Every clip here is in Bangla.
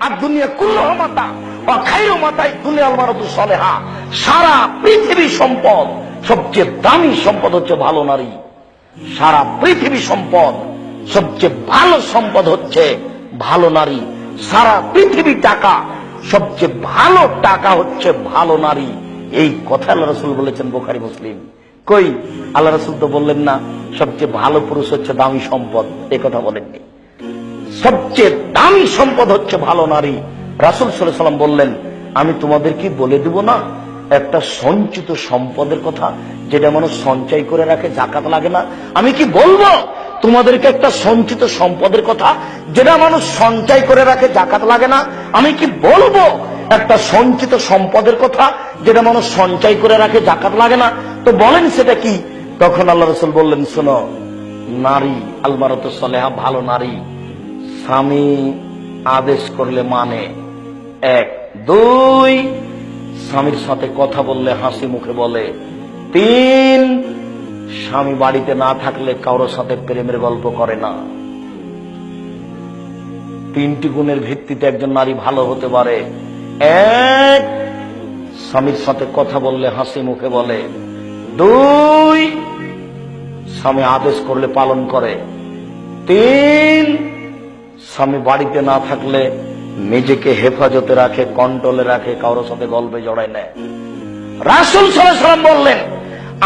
আর দুনিয়া কুল্লুহা মাতা ওয়া খায়রু মাতাই দুনিয়াল মারাতু সালেহা। সারা পৃথিবী সম্পদ, সবচেয়ে দামি সম্পদ হচ্ছে ভালো নারী। সারা পৃথিবী সম্পদ, সবচেয়ে ভালো সম্পদ হচ্ছে ভালো নারী। সারা পৃথিবী টাকা, সবচেয়ে ভালো টাকা হচ্ছে ভালো নারী। এই কথা আল্লাহ রাসূল বলেছেন, বুখারী মুসলিম। কই আল্লাহ রাসূল তো বললেন না সবচেয়ে ভালো পুরুষ হচ্ছে দামি সম্পদ, এই কথা বলেননি। সবচেয়ে দামি সম্পদ হচ্ছে ভালো নারী। রাসূল সাল্লাল্লাহু আলাইহি ওয়াসাল্লাম বললেন, আমি তোমাদেরকে বলে দেব না একটা সঞ্চিত সম্পদের কথা, যেটা মানুষ সঞ্চয় করে রাখে, যাকাত লাগে না? আমি কি বলবো তোমাদেরকে একটা সঞ্চিত সম্পদের কথা, যেটা মানুষ সঞ্চয় করে রাখে, যাকাত লাগে না? আমি কি বলবো একটা সঞ্চিত সম্পদের কথা, যেটা মানুষ সঞ্চয় করে রাখে, যাকাত লাগে না? তো বলেন সেটা কি? তখন আল্লাহ রাসূল বললেন, শোনো, নারী আল মারাতু সালেহা, ভালো নারী স্বামী আদেশ করলে মানে, এক। দুই, স্বামীর সাথে কথা বললে হাসি মুখে বলে। তিন, স্বামী বাড়িতে না থাকলে কারোর সাথে প্রেমের গল্প করে না। তিনটি গুণের ভিত্তিতে একজন নারী ভালো হতে পারে। এক, স্বামীর সাথে কথা বললে হাসি মুখে বলে। দুই, স্বামী আদেশ করলে পালন করে। তিন, স্বামী বাড়িতে না থাকলে নিজেকে হেফাজতে রাখে, কন্ট্রোলে রাখে, কারোর সাথে গল্পে জড়ায় নেয়। রাসূল সাল্লাল্লাহু আলাইহি ওয়াসাল্লাম বললেন,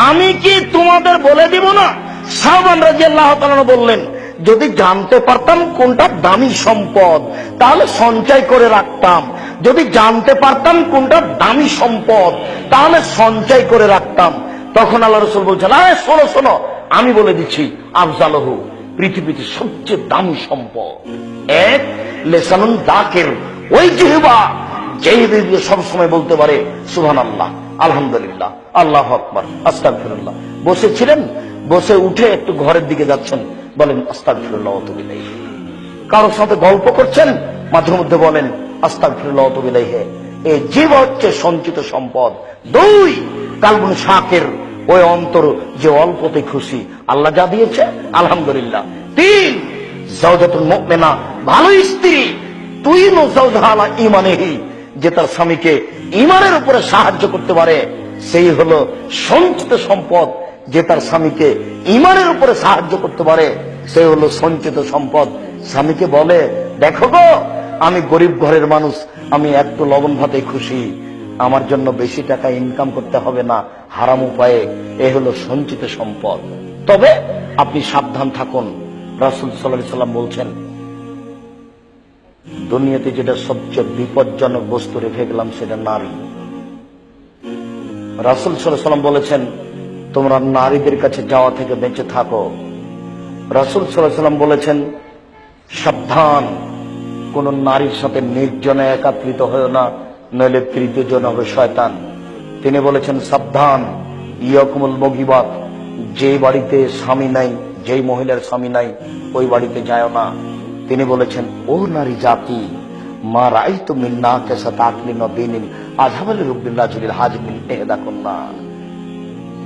আমি কি তোমাদের বলে দিব না? সাহাবান রাদিয়াল্লাহু তাআলা বললেন, যদি জানতে পারতাম কোনটা দামি সম্পদ তাহলে সঞ্চয় করে রাখতাম। যদি জানতে পারতাম কোনটা দামি সম্পদ তাহলে সঞ্চয় করে রাখতাম। তখন আল্লাহ রাসূল বলছেন, আরে শোনো শোনো, আমি বলে দিচ্ছি, আফজালহু, পৃথিবীতে সবচেয়ে দামি সম্পদ এক, লিসানুন যাকির, ওই জিহ্বা যেই দিয়ে সবসময় বলতে পারে সুবহানাল্লাহ, আলহামদুলিল্লাহ, আল্লাহু আকবার, আস্তাগফিরুল্লাহ। বসেছিলেন, বসে উঠে একটু ঘরের দিকে যাচ্ছেন, বলেন আস্তাগফিরুল্লাহ ওয়া আতুবু ইলাইহি। কারোর সাথে গল্প করছেন, মাঝে মধ্যে বলেন আস্তাগফিরুল্লাহ ওয়া আতুবু ইলাইহি। এই জিহ্বা হচ্ছে সঞ্চিত সম্পদ। দুই, কালবুন শাকির, ওই অন্তর যে অল্পতে খুশি, আল্লাহ যা দিয়েছে আলহামদুলিল্লাহ। তিন, জাওজাতুল মুমিনা, ভালো স্ত্রী, তুইনু জাওজাহা আলা ঈমানিহি, যে তার স্বামীকে ঈমানের উপরে সাহায্য করতে পারে, সেই হলো সঞ্চিত সম্পদ। যে তার স্বামীকে ঈমানের উপরে সাহায্য করতে পারে, সেই হলো সঞ্চিত সম্পদ। স্বামীকে বলে, দেখো গো, আমি গরিব ঘরের মানুষ, আমি একটু লবণ ভাতে খুশি, আমার জন্য বেশি টাকা ইনকাম করতে হবে না হারাম উপায়ে, এ হলো সঞ্চিত সম্পদ। তবে আপনি সাবধান থাকুন। রাসূল সাল্লাল্লাহু আলাইহি ওয়াসাল্লাম বলছেন, দুনিয়াতে যেটা সবচেয়ে বিপজ্জনক বস্তু রেখে গেলাম সেটা নারী। রাসূল সাল্লাল্লাহু আলাইহি ওয়াসাল্লাম বলেছেন, তোমরা নারীদের কাছে যাওয়া থেকে বেঁচে থাকো। রাসূল সাল্লাল্লাহু আলাইহি ওয়াসাল্লাম বলেছেন, সাবধান, কোন নারীর সাথে নির্জনে একাত্রিত হয়েও না, নইলে তৃতীয় জন হবে শয়তান। তিনি বলেছেন, সাবধান, ইয়াকুমুল মুগিবাত, যে বাড়িতে স্বামী নাই, যেই মহিলার স্বামী নাই, ওই বাড়িতে যায় না। তিনি বলেছেন, ও নারী জাতি, মা রাআইতু মিন নাকিসাত আকলিন ওয়া দীনিন আযহাবা লিরুব্বিল রাজুলিল হাজিমিন ইহদাকুন্না।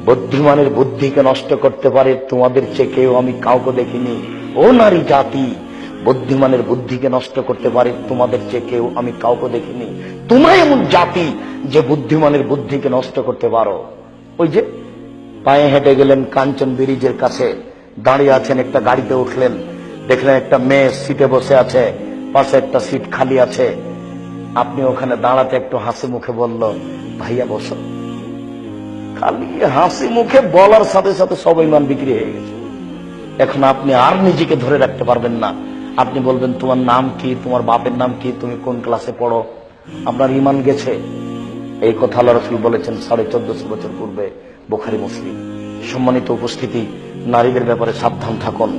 বুদ্ধিমানের বুদ্ধিকে নষ্ট করতে পারে তোমাদের চেয়ে কেউ আমি কাউকে দেখিনি। ও নারী জাতি, বুদ্ধিমানের বুদ্ধিকে নষ্ট করতে পারে তোমাদের চেয়ে কেউ আমি কাউকে দেখিনি। তোমরা এমন জাতি যে বুদ্ধিমানের বুদ্ধিকে নষ্ট করতে পারো। ওই যে পায়ে হেঁটে গেলেন কাঞ্চন ব্রিজের কাছে, দাঁড়িয়ে আছেন, একটা গাড়িতে উঠলেন, দেখলেন একটা মেয়ে সিটে বসে আছে, পাশে একটা সিট খালি আছে। আপনি ওখানে দাঁড়াতে একটু হাসি মুখে বলল, ভাইয়া বসো। খালি হাসি মুখে বলার সাথে সাথে সব ঈমান বিক্রি হয়ে গেছে। এখন আপনি আর নিজেকে ধরে রাখতে পারবেন না। আপনি বলবেন, তোমার নাম কি, তোমার বাপের নাম কি, তুমি কোন ক্লাসে পড়ো, আপনার ঈমান গেছে। এই কথা আল্লাহ রাসূল বলেছেন 1450 বছর পূর্বে, বুখারী মুসলিম। সম্মানিত উপস্থিতি, নারীদের ব্যাপারে সাবধান থাকুন।